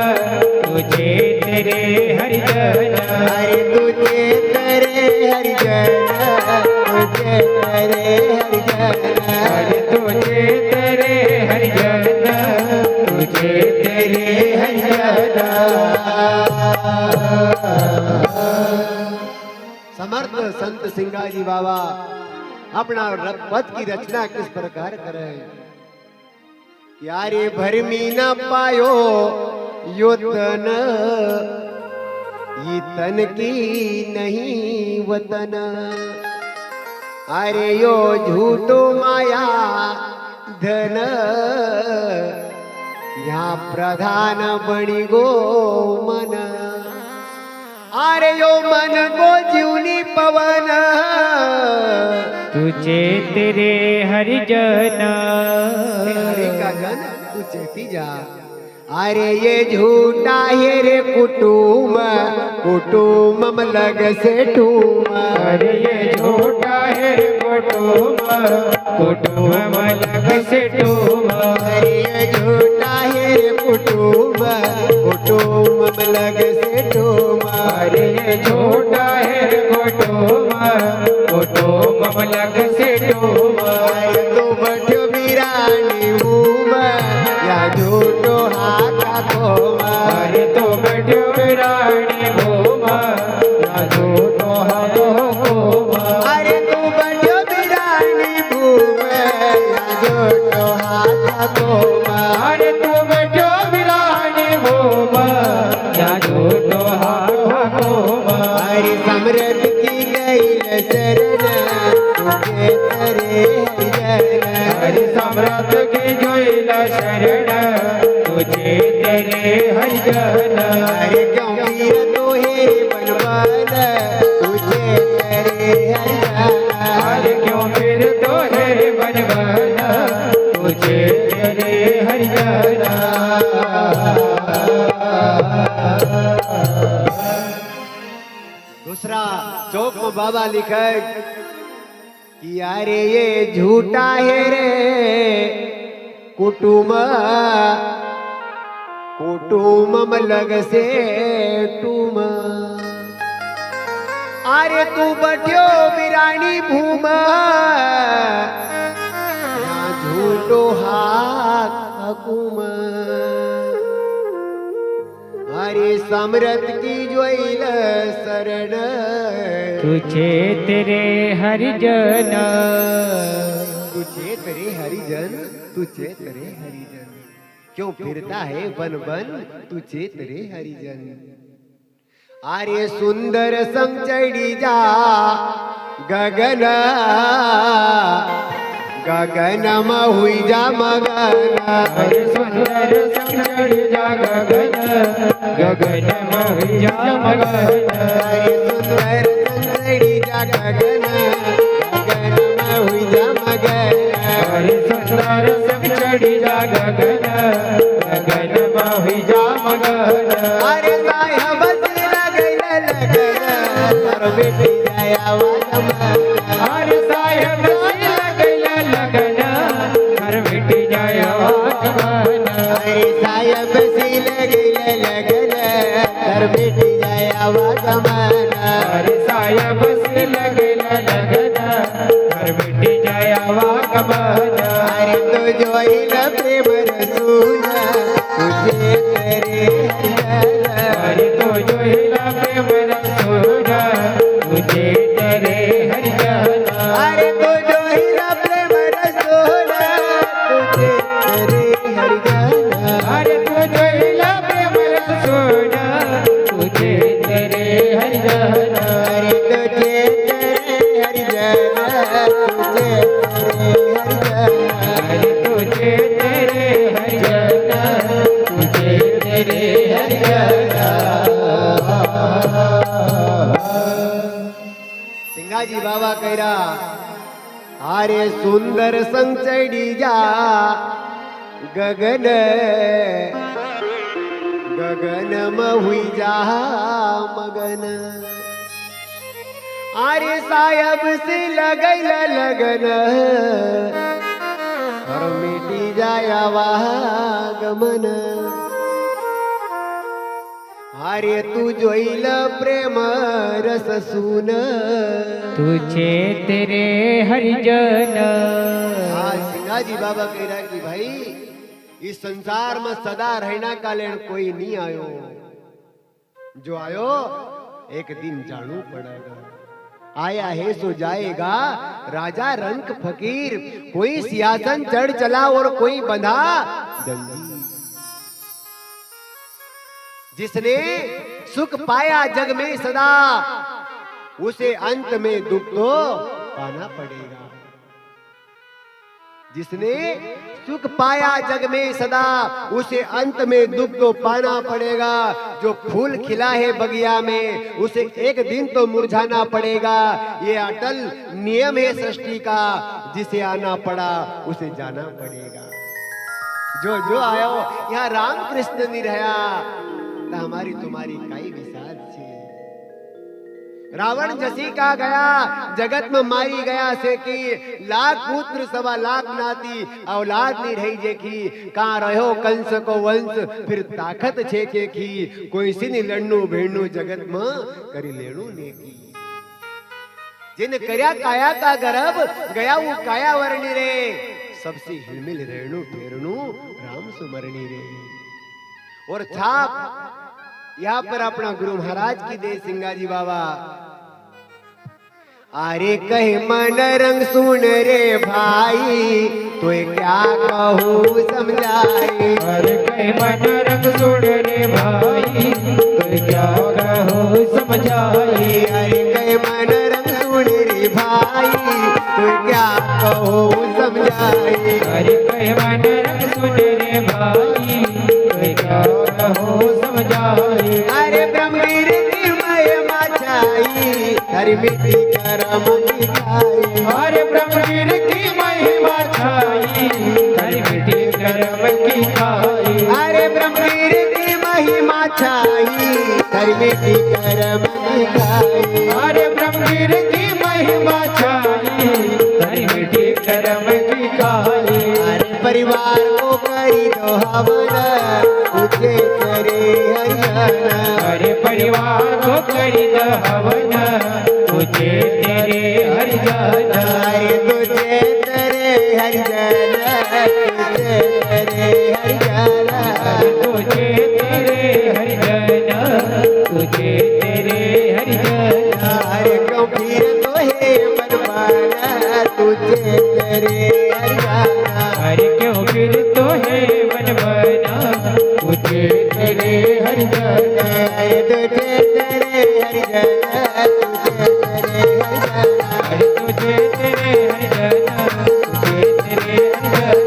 तुझे तेरे हरिजन। अरे तुझे तेरे हरिजन, तुझे तेरे हरिजन। हरि तुझे तेरे हरिजन, तुझे तेरे हरिजन। समर्थ संत सिंगा जी बाबा अपना पद की रचना किस प्रकार करे। यारे भरमी न पायो यो तन, ये तन की नहीं वतन। अरे यो झूठो माया धन, यहाँ प्रधान बणी गो मन। अरे यो मन को जीवनी पवन, तुझे तेरे हरिजन। हरि का जन तू चेती जा। अरे ये झूठा है रे कुटुम कुटुम लग से टूम अरे ये झूठा है कुटुम कुटुम लग से टूम अरे ये झूठा है रे कुटुम कुटुम लग से टूम अरे ये झूठा है कुटुम कुटुम लग से टूम अरे तो बठो बिरानी मुम या झूठो हाथा कोम अरे तो बैठो रानी भूमा या झूठो हाथो कोमा अरे तू बठो बिरानी मुम या झूठो हाथा कोम अरे तू बैठो रानी भूमा या झूठो हाथो कोमा हरि समृद्ध की गई शरण तुझे तरे हरिजन हरि सम्राट की जोइला शरण तुझे तेरे हरिजन हरि क्यों वीर तो हे बनवान तुझे तरे हरिजन हरि क्यों फिर तो है बनवाना तुझे तेरे हरिजन दूसरा चौक में बाबा लिखे कि अरे ये झूठा है रे कुटुम कुटुम लग से टूम अरे तू बठ्यो बिरानी भूम यहाँ झूठो हाथ हकुम हरे समरथ की जोइल शरण तुझे तेरे हरिजन तुझे तेरे हरिजन तुझे तेरे हरिजन क्यों फिरता है बन बन तुझे तेरे हरिजन अरे सुंदर संग चढ़ी जा गगन गगन में हुई जा मगन हरि सुंदर संगड़ जा गगन गगन में जा मगन हरे सुंदर संगड़ी जा गगन गगन में हुई जा मगन हरि सुंदर संगड़ जा गगन गगन में हुई जा मगन अरे साहेब लगन लगन तर बेटी जाया वाजमन हरि साहेब लगैला लगन घर मिट जाया आगमन हरे साहेब से लगन लगन तर बेटी जाया वाजमन हरि साहेब से लगैला लगन घर मिट जाया आगमन अरे तो जोइल प्रेम रसूल तुझे तेरे हरिजन हरि तो जोहिला प्रेम रसूल तुझे तेरे हरिजन अरे तो जोइल प्रेम रसूल तुझे तेरे हरिजन हरि तो जोहिला प्रेम रसूल तुझे तेरे हरिजन हरि तुझे तेरे हरिजन तुझे तेरे हरिजन हरि तुझे तेरे हरिजन सिंगाजी बाबा कहरा अरे सुंदर संग चढ़ी जा गगन गगन में हुई जा मगन अरे साहेब से लगैल लगन और मिटी जाया गमन अरे तू जोइल प्रेम रस सुन तुझे तेरे हरिजन हाँ सिंगाजी बाबा कह रहा कि भाई इस संसार में सदा रहना का लेन कोई नहीं आयो जो आयो एक दिन जानू पड़ेगा आया है सो जाएगा राजा रंक फकीर कोई सियासन चढ़ चला और कोई बंधा जंजीर जिसने सुख पाया जग में सदा उसे अंत में दुख तो पाना पड़ेगा जिसने सुख पाया जग में सदा उसे अंत में दुख तो पाना पड़ेगा जो फूल खिला है बगिया में उसे एक दिन तो मुरझाना पड़ेगा ये अटल नियम है सृष्टि का जिसे आना पड़ा उसे जाना पड़ेगा जो जो आयो यहाँ राम कृष्ण नहीं रहा तो हमारी तुम्हारी काई विसाद छे। रावण जसी का गया जगत में मारी गया से कि लाख पुत्र सवा लाख नाती औलाद नहीं रही जेखी कहाँ रहो कंस को वंश फिर ताकत छे के की कोई सी नहीं लड़नू भेड़नू जगत में करी लेणू ने की जिन कर्या काया का गर्भ गया वो काया वर्णी रे सबसे हिलमिल रेणु फेरणु राम सुमरणी रे। और छाप यहाँ पर अपना गुरु महाराज की दे सिंगाजी बाबा। अरे कहे मन रंग सुन रे भाई तो क्या कहूँ समझाए। अरे कहे मन रंग सुन रे भाई तो क्या कहूँ समझाए। अरे कहे मन रंग सुन रे भाई तो क्या कहूँ समझाए। अरे कहे मन रंग सुन रे भाई तो क्या कहूँ समझाए। अरे ब्रह्मवीर की महिमा छाई हरि मिट्टी करम दिखाई। अरे ब्रह्मवीर की महिमा छाई हरि मिट्टी करम की खाई। अरे ब्रह्मवीर की महिमा छाई हरि मिट्टी करम दिखाई। अरे ब्रह्मवीर की महिमा छाई हरि मिट्टी करम की खाई। अरे परिवार को करी दो हवन तुझे करे हरियाणा। अरे परिवार को करी दो हवन तुझे तेरे हरिजन। अरे तुझे तेरे हरिजन तुझे तेरे हरिजन। तुझे तेरे हरिजन तुझे तेरे हरिजन। अरे क्यों फिर तो है बरबाना तुझे तेरे हरियाणा। अरे क्यों फिर तो है मन बना तुझे तेरे हरिजन। अरे तुझे तेरे हरिजन तुझे तेरे हरिजन। अरे तुझे तेरे हरिजन तुझे तेरे हरिजन।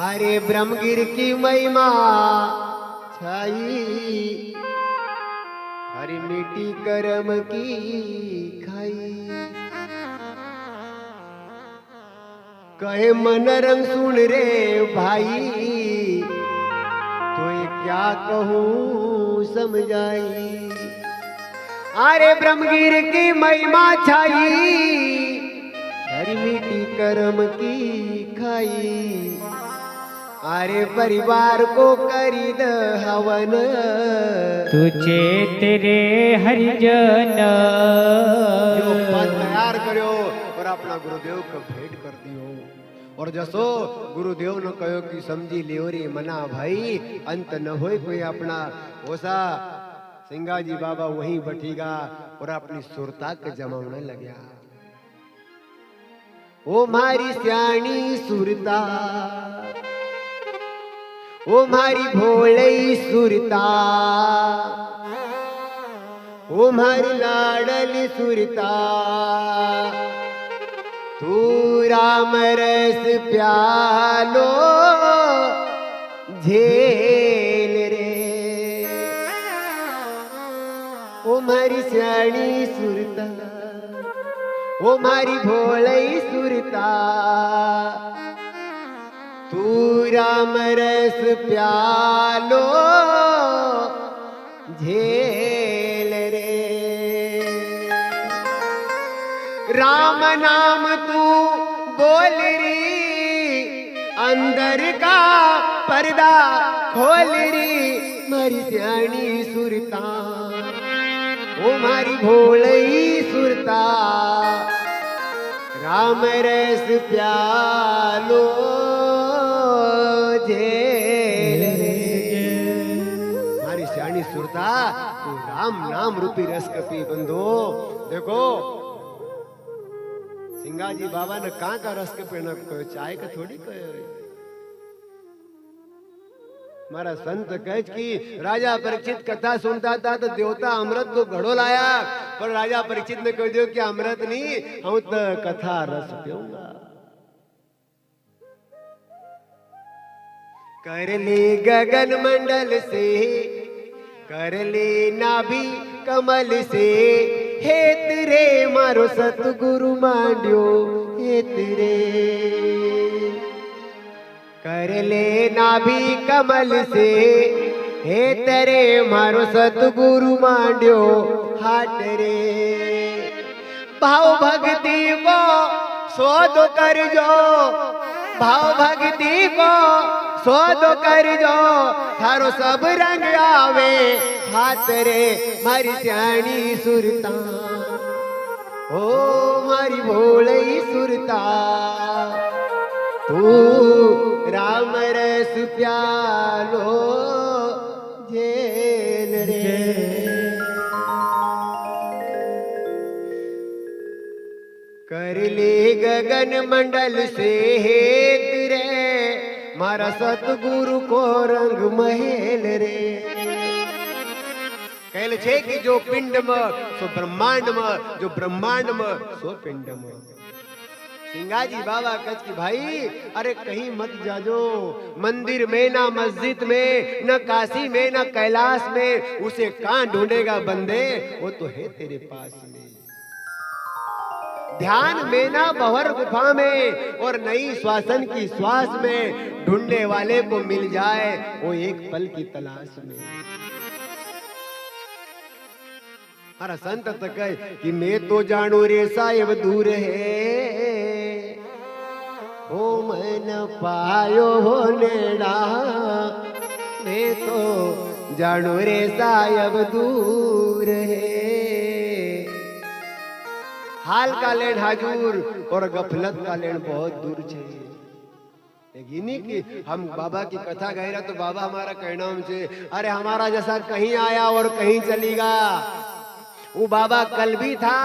अरे ब्रह्मगिर की महिमा छाई हरि मिट्टी करम की खाई। कहे मन रंग सुन रे भाई तो ये क्या कहूँ समझाई। अरे ब्रह्मगिर की महिमा छाई हरि मिट्टी करम की खाई। अरे परिवार को करी द हवन तुझे तेरे हरिजन। जो पद तैयार करो और अपना गुरुदेव को भेंट कर दियो। और जसो गुरुदेव ने कहो कि समझी लियो रे मना भाई अंत न होए कोई अपना ओसा सिंगाजी बाबा वहीं बैठीगा और अपनी सुरता के जमाने लग्या। ओ मारी स्याणी सुरता ओ मारी भोलई सुरता ओ मारी लाडली सुरता तू राम रस प्यालो झेल रे। ओ मारी स्याणी सुरता ओ मारी भोलई सुरता तू राम रस प्यालो झेल रे। राम नाम तू बोल री अंदर का पर्दा खोल री मारी स्याणी सुरता ओ मारी भोलई सुरता राम रस प्यालो हमारी श्याणी सुरता तू राम नाम रूपी रस कपी बंधो। देखो सिंगाजी बाबा ने कहाँ का रस कपे न कहो चाय का थोड़ी कहो। हमारा संत कहे कि राजा परीक्षित कथा सुनता था तो देवता अमृत को घड़ो लाया पर राजा परीक्षित ने कह दियो कि अमृत नहीं हम तो कथा रस पीऊंगा। कर ली गगन मंडल से कर ली नाभि कमल से हेत रे मारो सतगुरु मांड्यो हेत रे कर ले नाभि कमल से हेत रे मारो सतगुरु मांड्यो हाट रे भाव भक्ति को शोध कर जो भाव भक्ति को शोध कर जो थारो सब रंग आवे हाथ रे मारी स्याणी सुरता ओ मारी भोलई सुरता तू राम रस प्यालो जेल रे कर ले गगन मंडल से हेत रे मारा सतगुरु को रंग महेल रे कहले छे कि जो पिंड में सो ब्रह्मांड में जो ब्रह्मांड में सो पिंड में सिंगाजी बाबा कच की भाई अरे कहीं मत जाजो मंदिर में ना मस्जिद में न काशी में न कैलाश में उसे कहां ढूंढेगा बंदे वो तो है तेरे पास में ध्यान में ना भंवर गुफा में और नई श्वासन की श्वास में ढूंढने वाले को मिल जाए वो एक पल की तलाश में हमारा संत तो कहे कि मैं तो जानू रे साहेब दूर है ओ मन पायो हो नेड़ा मैं तो जानू रे साहेब दूर है हाल का लेन हाजूर और गफलत का लेन बहुत दूर चाहिए लेकिन कि हम बाबा की कथा कह रहे तो बाबा हमारा कहना हमसे अरे हमारा जैसा कहीं आया और कहीं चलेगा वो बाबा कल भी था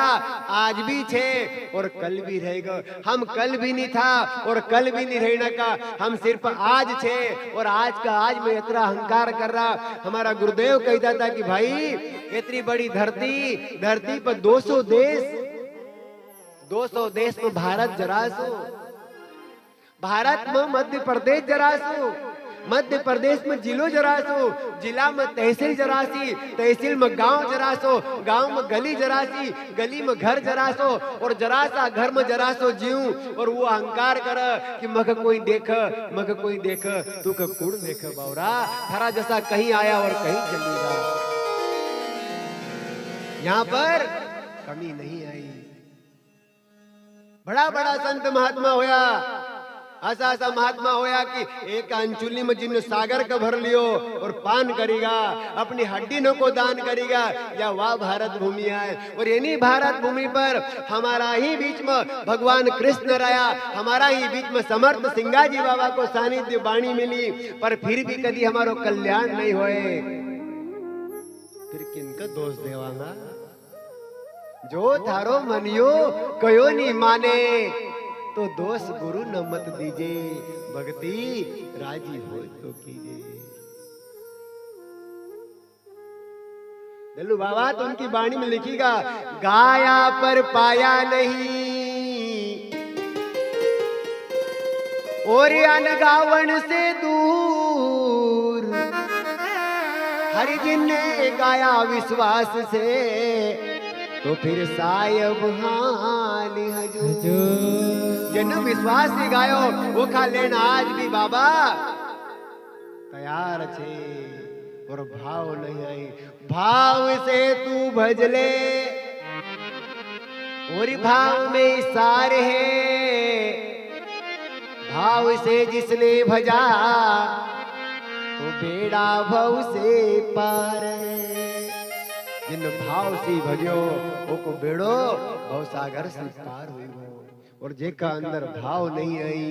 आज भी छे और कल भी रहेगा हम कल भी नहीं था और कल भी नहीं रहने का हम सिर्फ आज छे और आज का आज में इतना अहंकार कर रहा हमारा गुरुदेव कहता था कि भाई इतनी बड़ी धरती पर 200 देश में भारत जरासो भारत में मध्य प्रदेश जरासो मध्य प्रदेश में जिलो जरासो जिला में तहसील जरासी तहसील में गांव जरासो गांव में गली जरासी गली में घर जरासो और जरासा घर में जरासो जीव और वो अहंकार कर कि मग कोई देख तू का कुड़ देख बावरा थारा जैसा कहीं आया और कहीं चलेगा यहाँ पर कमी नहीं आई बड़ा बड़ा संत महात्मा होया ऐसा महात्मा होया कि एक अंचुली में जिन सागर का भर लियो और पान करेगा अपनी हड्डी को दान करेगा या वाह भारत भूमि है और इन्हीं भारत भूमि पर हमारा ही बीच में भगवान कृष्ण रहा हमारा ही बीच में समर्थ सिंगाजी बाबा को सानिध्य वाणी मिली पर फिर भी कभी हमारो कल्याण नहीं होए फिर किनका दोष देवांगा जो थारो मनियो कयो नहीं माने तो दोष गुरु न मत दीजे भक्ति राजी हो तो कीजे दल्लू बाबा तो उनकी वाणी में लिखीगा गाया पर पाया नहीं और अनगावन से दूर हरि जिन ने गाया विश्वास से तो फिर सायब हाली हजूर जिन विश्वास से गायो वो खा लेना आज भी बाबा तैयार छे और भाव नहीं आई भाव से तू भजले और भाव में सार है भाव से जिसने भजा तो बेड़ा भव से पार है जिन भाव से भजो ओको बेड़ो भव सागर से पार हुई और जेका अंदर भाव नहीं आई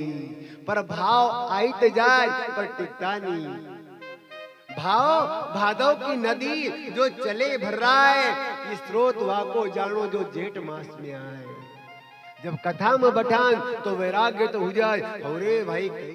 पर भाव आई तो जाए पर टिकता नहीं भाव भादव की नदी जो चले भर रहा है इस स्रोत वाको जानो जो जेठ मास में आए जब कथा में बठान तो वैराग्य तो हो जाए अरे भाई